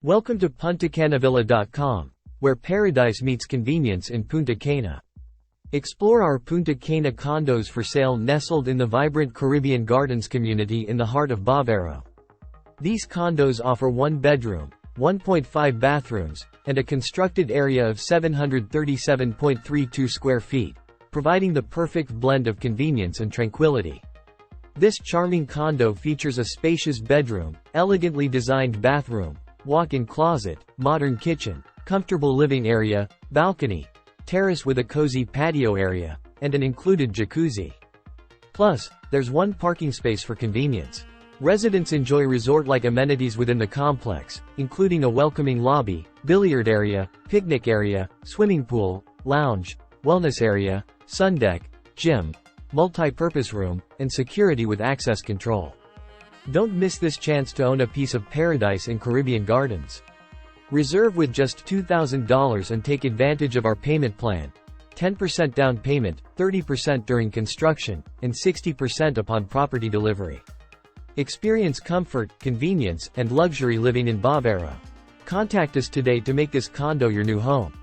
Welcome to PuntaCanaVilla.com, where paradise meets convenience in Punta Cana. Explore our Punta Cana condos for sale nestled in the vibrant Caribbean Gardens community in the heart of Bavaro. These condos offer 1 bedroom, 1.5 bathrooms, and a constructed area of 737.32 square feet, providing the perfect blend of convenience and tranquility. This charming condo features a spacious bedroom, elegantly designed bathroom, walk-in closet, modern kitchen, comfortable living area, balcony, terrace with a cozy patio area, and an included jacuzzi. Plus, there's 1 parking space for convenience. Residents enjoy resort-like amenities within the complex, including a welcoming lobby, billiard area, picnic area, swimming pool, lounge, wellness area, sun deck, gym, multi-purpose room, and security with access control. Don't miss this chance to own a piece of paradise in Caribbean Gardens. Reserve with just $2,000 and take advantage of our payment plan. 10% down payment, 30% during construction, and 60% upon property delivery. Experience comfort, convenience, and luxury living in Bavaro. Contact us today to make this condo your new home.